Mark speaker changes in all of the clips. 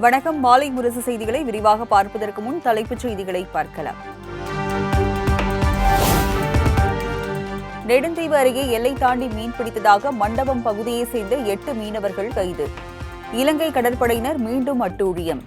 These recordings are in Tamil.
Speaker 1: வணக்கம். மாலை முரசு செய்திகளை விரிவாக பார்ப்பதற்கு முன் தலைப்புச் செய்திகளை பார்க்கலாம். நெடுந்தீவு அருகே எல்லை தாண்டி மீன் பிடித்ததாக மண்டபம் பகுதியைச் சேர்ந்த 8 மீனவர்கள் கைது. இலங்கை கடற்படையினர் மீண்டும் அட்டூழியம்.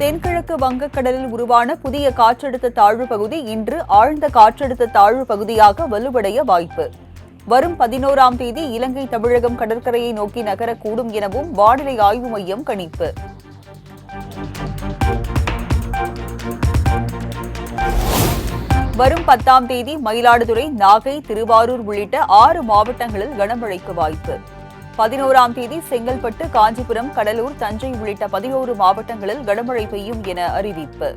Speaker 1: தென்கிழக்கு வங்கக்கடலில் உருவான புதிய காற்றழுத்த தாழ்வு பகுதி இன்று ஆழ்ந்த காற்றழுத்த தாழ்வு பகுதியாக வலுவடைய வாய்ப்பு. வரும் 11ஆம் தேதி இலங்கை தமிழகம் கடற்கரையை நோக்கி நகரக்கூடும் எனவும் வானிலை ஆய்வு மையம் கணிப்பு. வரும் 10ஆம் தேதி மயிலாடுதுறை, நாகை, திருவாரூர் உள்ளிட்ட 6 மாவட்டங்களில் கனமழைக்கு வாய்ப்பு. 11ஆம் தேதி செங்கல்பட்டு, காஞ்சிபுரம், கடலூர், தஞ்சை உள்ளிட்ட 11 மாவட்டங்களில் கனமழை பெய்யும் என அறிவிப்பு.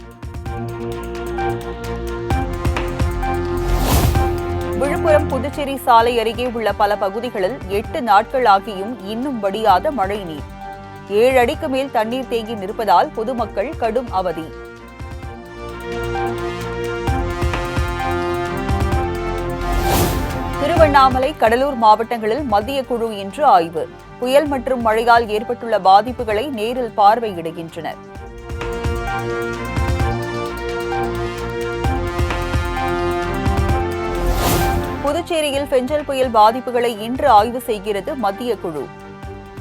Speaker 1: விழுப்புரம் புதுச்சேரி சாலை அருகே உள்ள பல பகுதிகளில் 8 நாட்கள் ஆகியும் இன்னும் வடியாத மழைநீர். 7 அடிக்கு மேல் தண்ணீர் தேங்கி நிற்பதால் பொதுமக்கள் கடும் அவதி. திருவண்ணாமலை, கடலூர் மாவட்டங்களில் மத்திய குழு இன்று ஆய்வு. புயல் மற்றும் மழையால் ஏற்பட்டுள்ள பாதிப்புகளை நேரில் பார்வையிடுகின்றனர். புதுச்சேரியில் பெஞ்சல் புயல் பாதிப்புகளை இன்று ஆய்வு செய்கிறது மத்திய குழு.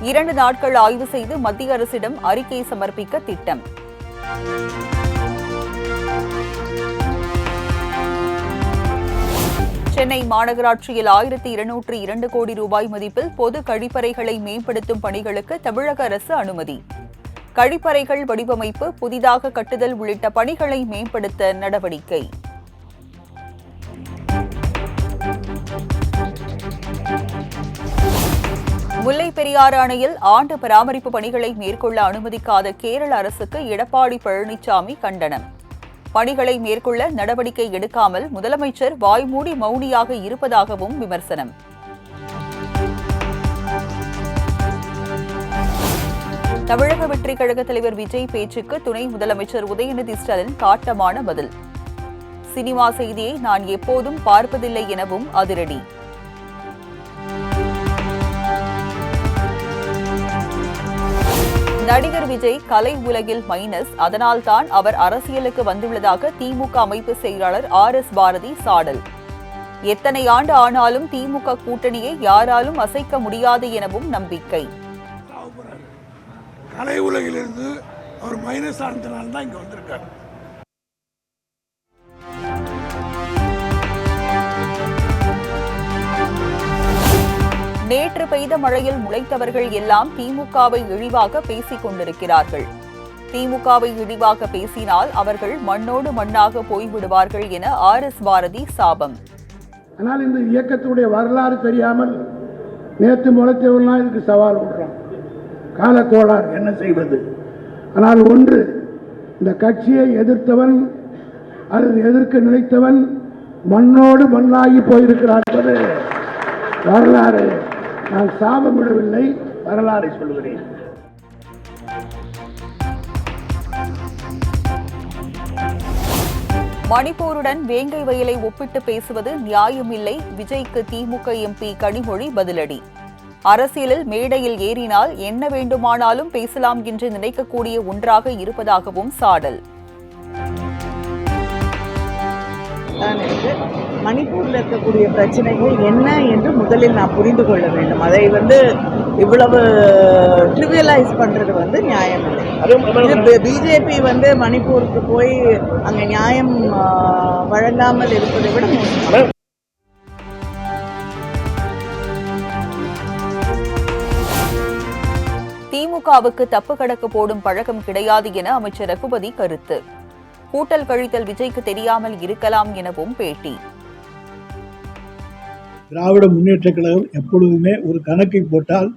Speaker 1: 2 நாட்கள் ஆய்வு செய்து மத்திய அரசிடம் அறிக்கை சமர்ப்பிக்க திட்டம். சென்னை மாநகராட்சியில் 1202 கோடி ரூபாய் மதிப்பில் பொது கழிப்பறைகளை மேம்படுத்தும் பணிகளுக்கு தமிழக அரசு அனுமதி. கழிப்பறைகள் வடிவமைப்பு, புதிதாக கட்டுதல் உள்ளிட்ட பணிகளை மேம்படுத்த நடவடிக்கை. முல்லைப் பெரியாறு அணையில் ஆண்டு பராமரிப்பு பணிகளை மேற்கொள்ள அனுமதிக்காத கேரள அரசுக்கு எடப்பாடி பழனிசாமி கண்டனம். பணிகளை மேற்கொள்ள நடவடிக்கை எடுக்காமல் முதலமைச்சர் வாய்மூடி மௌனியாக இருப்பதாகவும் விமர்சனம். தமிழக வெற்றிக் கழக தலைவர் விஜய் பேச்சுக்கு துணை முதலமைச்சர் உதயநிதி ஸ்டாலின் காட்டமான பதில். சினிமா செய்தியை நான் எப்போதும் பார்ப்பதில்லை எனவும் அதிரடி. நடிகர் விஜய் கலை உலகில் மைனஸ், அதனால்தான் அவர் அரசியலுக்கு வந்துள்ளதாக திமுக அமைப்பு செயலாளர் RS பாரதி சாடல். எத்தனை ஆண்டு ஆனாலும் திமுக கூட்டணியை யாராலும் அசைக்க முடியாது எனவும் நம்பிக்கை.
Speaker 2: கலை உலகிலிருந்து அவர் மைனஸ் ஆனதுனால தான் இங்க வந்திருக்காரு.
Speaker 1: நேற்று பெய்த மழையில் முளைத்தவர்கள் எல்லாம் திமுகவை இழிவாக பேசிக் கொண்டிருக்கிறார்கள். திமுகவை இழிவாக பேசினால் அவர்கள் மண்ணோடு மண்ணாக போய்விடுவார்கள் என RS பாரதி சாபம்.
Speaker 2: ஆனால் இந்த இயக்கத்துடைய வரலாறு தெரியாமல் நேற்று முளைத்தவர்களாம் இதுக்கு சவால் விடுறான். காலக்கோளாறு, என்ன செய்வது? ஆனால் ஒன்று, இந்த கட்சியை எதிர்த்தவன் அல்லது எதிர்க்க நினைத்தவன் மண்ணோடு மண்ணாகி போயிருக்கிறார் என்பது வரலாறு. நான் சாபமிடவில்லை, வரலாறை சொல்கிறேன்.
Speaker 1: மணிப்பூருடன் வேங்கை வயலை ஒப்பிட்டு பேசுவது நியாயமில்லை. விஜய்க்கு திமுக MP கனிமொழி பதிலடி. அரசியலில் மேடையில் ஏறினால் என்ன வேண்டுமானாலும் பேசலாம் என்று நினைக்கக்கூடிய ஒன்றாக இருப்பதாகவும் சாடல்.
Speaker 3: மணிப்பூரில் இருக்கக்கூடிய பிரச்சனைகள் என்ன என்று முதலில் நான் புரிந்து கொள்ள வேண்டும். அதை இவ்வளவு ட்ரிவியலைஸ் பண்றது நியாயம் இல்லை. பிஜேபி மணிப்பூருக்கு போய் அங்க நியாயம் வழங்காமல் இருப்பதை விட மோசம்.
Speaker 1: திமுகவுக்கு தப்பு கணக்கு போடும் பழக்கம் கிடையாது என அமைச்சர் ரகுபதி கருத்து. கூட்டல் கழித்தல் விஜய்க்கு தெரியாமல் இருக்கலாம் எனவும் பேட்டி.
Speaker 4: திராவிட முன்னேற்ற கழகம் எப்பொழுதுமே ஒரு கணக்கை போட்டால்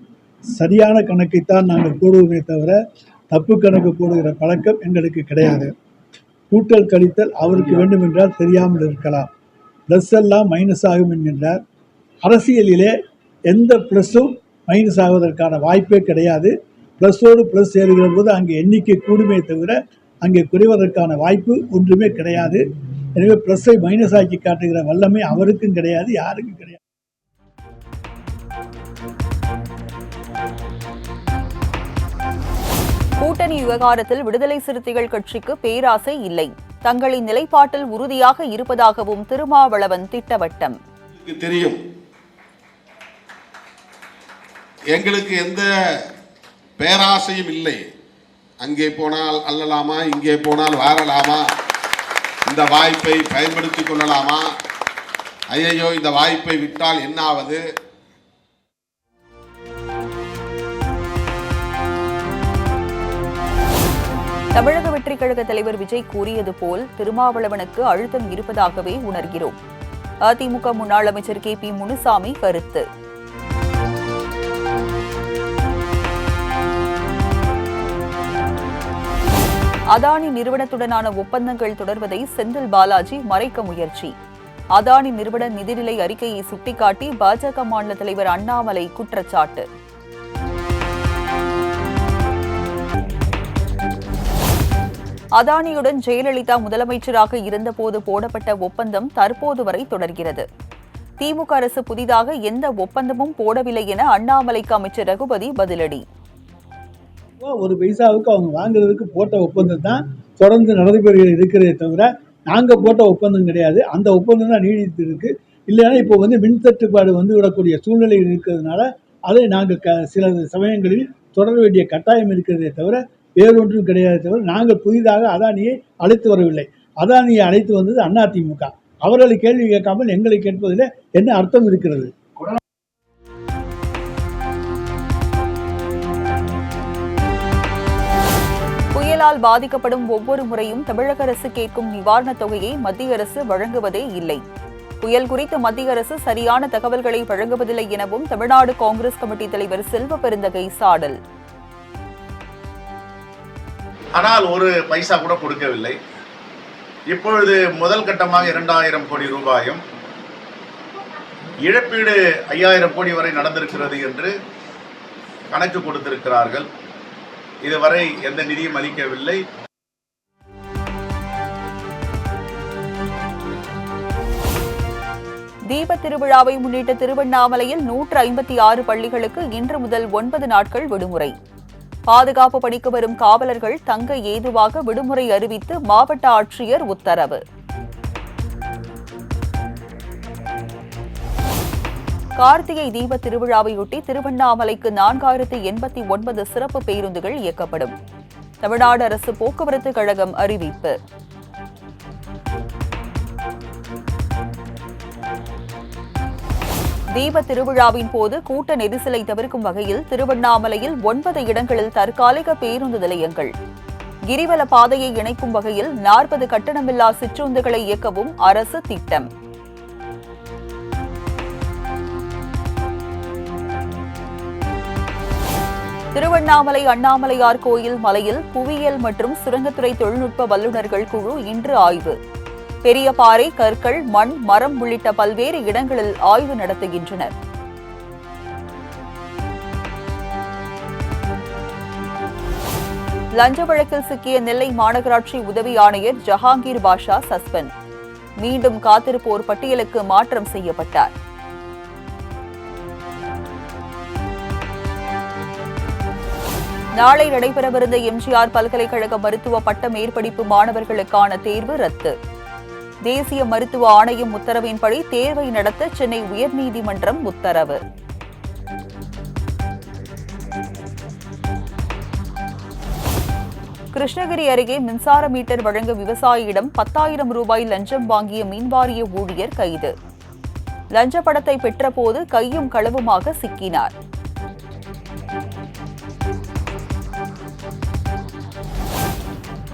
Speaker 4: சரியான கணக்கைத்தான் நாங்கள் போடுவோமே தவிர தப்பு கணக்கு போடுகிற பழக்கம் எங்களுக்கு கிடையாது. கூட்டல் கழித்தல் அவருக்கு வேண்டும் என்றால் தெரியாமல் இருக்கலாம். ப்ளஸ் எல்லாம் மைனஸ் ஆகும் என்கின்றார். அரசியலிலே எந்த ப்ளஸ்ஸும் மைனஸ் ஆவதற்கான வாய்ப்பே கிடையாது. ப்ளஸ்ஸோடு ப்ளஸ் சேருகிற போது அங்கே எண்ணிக்கை கூடுமே தவிர அங்கே குறைவதற்கான வாய்ப்பு ஒன்றுமே கிடையாது. எனவே ப்ளஸ்ஸை மைனஸ் ஆக்கி காட்டுகிற வல்லமை அவருக்கும் கிடையாது, யாருக்கும் கிடையாது.
Speaker 1: கூட்டணி விவகாரத்தில் விடுதலை சிறுத்தைகள் கட்சிக்கு பேராசை இல்லை. தங்களின் நிலைப்பாட்டில் உறுதியாக இருப்பதாகவும் திருமாவளவன் திட்டவட்டம்.
Speaker 5: தெரியும், எங்களுக்கு எந்த பேராசையும் இல்லை. அங்கே போனால் அல்லலாமா, இங்கே போனால் வாரலாமா, இந்த வாய்ப்பை பயன்படுத்திக் கொள்ளலாமா, ஐயோ இந்த வாய்ப்பை விட்டால் என்னாவது.
Speaker 1: தமிழக வெற்றிக் கழக தலைவர் விஜய் கூறியது போல் திருமாவளவனுக்கு அழுத்தம் இருப்பதாகவே உணர்கிறோம். அதிமுக முன்னாள் அமைச்சர் KP முனுசாமி கருத்து. அதானி நிறுவனத்துடனான ஒப்பந்தங்கள் தொடர்வதை செந்தில் பாலாஜி மறைக்க முயற்சி. அதானி நிறுவன நிதிநிலை அறிக்கையை சுட்டிக்காட்டி பாஜக மாநில தலைவர் அண்ணாமலை குற்றச்சாட்டு. அதானியுடன் ஜெயலலிதா முதலமைச்சராக இருந்தபோது போடப்பட்ட ஒப்பந்தம் தற்போது வரை தொடர்கிறது. திமுக அரசு புதிதாக எந்த ஒப்பந்தமும் போடவில்லை என அண்ணாமலைக்கு அமைச்சர் ரகுபதி பதிலடி.
Speaker 4: ஒரு பைசாவுக்கு அவங்க வாங்குறதுக்கு போட்ட ஒப்பந்தம் தான் தொடர்ந்து நடைபெற இருக்கிறதே தவிர நாங்கள் போட்ட ஒப்பந்தம் கிடையாது. அந்த ஒப்பந்தம் தான் நீடித்து இருக்கு. இல்லைன்னா இப்போ மின் தட்டுப்பாடு விடக்கூடிய சூழ்நிலை இருக்கிறதுனால அதை நாங்கள் சில சமயங்களில் தொடர வேண்டிய கட்டாயம் இருக்கிறதே தவிர வேறொன்றும் கிடையாது. தவிர நாங்கள் புதிதாக அதானியை அழைத்து வரவில்லை. அதானியை அழைத்து வந்தது அதிமுக. அவர்களை கேள்வி கேட்காமல் எங்களை கேட்பதில் என்ன அர்த்தம் இருக்கிறது?
Speaker 1: புயலால் பாதிக்கப்படும் ஒவ்வொரு முறையும் தமிழக அரசு கேட்கும் நிவாரணத் தொகையை மத்திய அரசு வழங்குவதே இல்லை. புயல் குறித்து மத்திய அரசு சரியான தகவல்களை வழங்குவதில்லை எனவும் தமிழ்நாடு காங்கிரஸ் கமிட்டி தலைவர் செல்வ பெருந்தகை சாடல்.
Speaker 6: ஆனால் ஒரு பைசா கூட கொடுக்கவில்லை. இப்பொழுது முதல் கட்டமாக 2000 கோடி ரூபாயும் இழப்பீடு 5000 கோடி வரை நடந்திருக்கிறது என்று கணக்கு கொடுத்திருக்கிறார்கள். இதுவரை எந்த நிதியும் அளிக்கவில்லை.
Speaker 1: தீப திருவிழாவை முன்னிட்டு திருவண்ணாமலையில் 156 பள்ளிகளுக்கு இன்று முதல் 9 நாட்கள் விடுமுறை. பாதுகாப்பு பணிக்கு வரும் காவலர்கள் தங்க ஏதுவாக விடுமுறை அறிவித்து மாவட்ட ஆட்சியர் உத்தரவு. கார்த்திகை தீப திருவிழாவையொட்டி திருவண்ணாமலைக்கு 4089 சிறப்பு பேருந்துகள் இயக்கப்படும். தமிழ்நாடு அரசு போக்குவரத்து கழகம் அறிவிப்பு. தீப திருவிழாவின் போது கூட்ட நெரிசலை தவிர்க்கும் வகையில் திருவண்ணாமலையில் 9 இடங்களில் தற்காலிக பேருந்து நிலையங்கள், கிரிவல பாதையை இணைக்கும் வகையில் 40 கட்டணமில்லா சிற்றுந்துகளை இயக்கவும் அரசு திட்டம். திருவண்ணாமலை அண்ணாமலையார் கோயில் மலையில் புவியியல் மற்றும் சுரங்கத்துறை தொழில்நுட்ப வல்லுநர்கள் குழு இன்று ஆய்வு. பெரிய பாறை, கற்கள், மண், மரம் உள்ளிட்ட பல்வேறு இடங்களில் ஆய்வு நடத்துகின்றனர். லஞ்ச வழக்கில் சிக்கிய நெல்லை மாநகராட்சி உதவி ஆணையர் ஜஹாங்கீர் பாஷா சஸ்பெண்ட். மீண்டும் காத்திருப்போர் பட்டியலுக்கு மாற்றம் செய்யப்பட்டார். நாளை நடைபெறவிருந்த எம்ஜிஆர் பல்கலைக்கழக மருத்துவ பட்ட மேற்படிப்பு மாணவர்களுக்கான தேர்வு ரத்து. தேசிய மருத்துவ ஆணையம் உத்தரவின்படி தேர்வை நடத்த சென்னை உயர்நீதிமன்றம் உத்தரவு. கிருஷ்ணகிரி அருகே மின்சார மீட்டர் வழங்க விவசாயியிடம் 10,000 ரூபாய் லஞ்சம் வாங்கிய மின்வாரிய ஊழியர் கைது. லஞ்ச பணத்தை பெற்றபோது கையும் களவுமாக சிக்கினார்.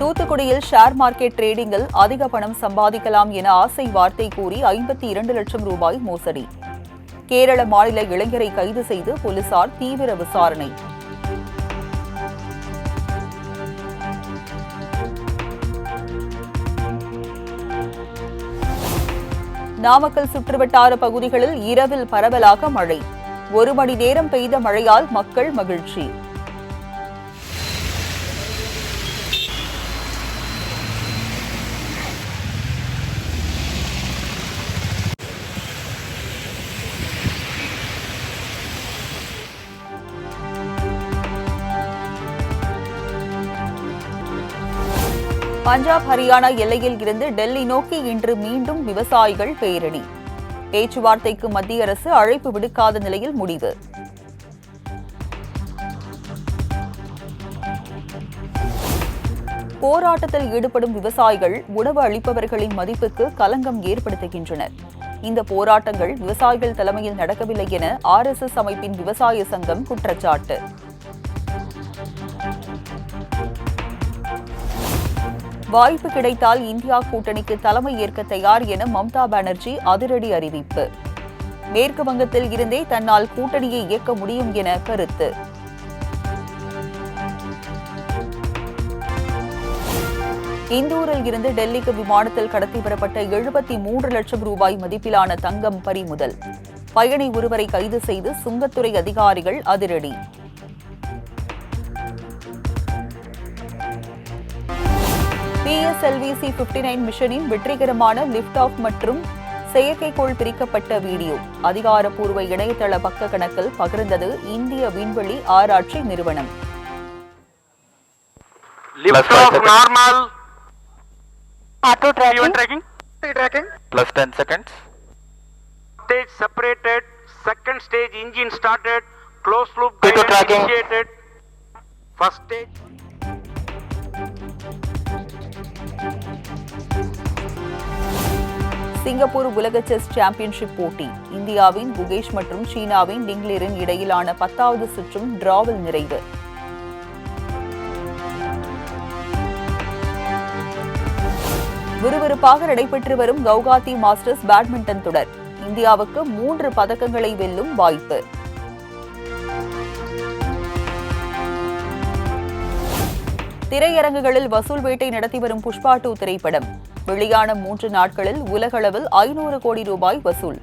Speaker 1: தூத்துக்குடியில் ஷேர் மார்க்கெட் டிரேடிங்கில் அதிக பணம் சம்பாதிக்கலாம் என ஆசை வார்த்தை கூறி 52 லட்சம் ரூபாய் மோசடி. கேரள மாநில இளைஞரை கைது செய்து போலீசார் தீவிர விசாரணை. நாமக்கல் சுற்றுவட்டார பகுதிகளில் இரவில் பரவலாக மழை. 1 மணி நேரம் பெய்த மழையால் மக்கள் மகிழ்ச்சி. பஞ்சாப் ஹரியானா எல்லையில் இருந்து டெல்லி நோக்கி இன்று மீண்டும் விவசாயிகள் பேரணி. பேச்சுவார்த்தைக்கு மத்திய அரசு அழைப்பு விடுக்காத நிலையில் முடிவு. போராட்டத்தில் ஈடுபடும் விவசாயிகள் உணவு அளிப்பவர்களின் மதிப்புக்கு களங்கம் ஏற்படுத்துகின்றனர். இந்த போராட்டங்கள் விவசாயிகள் தலைமையில் நடக்கவில்லை என RSS அமைப்பின் விவசாய சங்கம் குற்றச்சாட்டு. வாய்ப்பு கிடைத்தால் இந்தியா கூட்டணிக்கு தலைமை ஏற்க தயார் என மம்தா பானர்ஜி அதிரடி அறிவிப்பு. மேற்கு வங்கத்தில் இருந்தே தன்னால் கூட்டணியை இயக்க முடியும் என கருத்து. இந்தூரில் இருந்து டெல்லிக்கு விமானத்தில் கடத்தி வரப்பட்ட 73 லட்சம் ரூபாய் மதிப்பிலான தங்கம் பறிமுதல். பயணி ஒருவரை கைது செய்து சுங்கத்துறை அதிகாரிகள் அதிரடி. PSLV-C-59 மிஷனின் வெற்றிகரமான லிஃப்ட் ஆஃப் மற்றும் செயற்கைக்கோள் பிரிக்கப்பட்ட வீடியோ அதிகாரப்பூர்வ இணையதள பக்க கணக்கில் பகிர்ந்தது இந்திய விண்வெளி ஆராய்ச்சி நிறுவனம்.
Speaker 7: Lift off normal. Auto tracking. Even tracking. Plus 10 seconds. Stage separated. Second stage engine started. Closed loop guidance initiated. First stage.
Speaker 1: Singapore உலக செஸ் சாம்பியன்ஷிப் போட்டி இந்தியாவின் குகேஷ் மற்றும் சீனாவின் டிங்லிரின் இடையிலான 10வது சுற்றும் டிராவில் நிறைவு. விறுவிறுப்பாக நடைபெற்று வரும் கவுகாத்தி மாஸ்டர்ஸ் பேட்மிண்டன் தொடர் இந்தியாவுக்கு 3 பதக்கங்களை வெல்லும் வாய்ப்பு. திரையரங்குகளில் வசூல் வேட்டை நடத்தி வரும் புஷ்பா 2 திரைப்படம் வெளியான 3 நாட்களில் உலகளவில் 500 கோடி ரூபாய் வசூல்.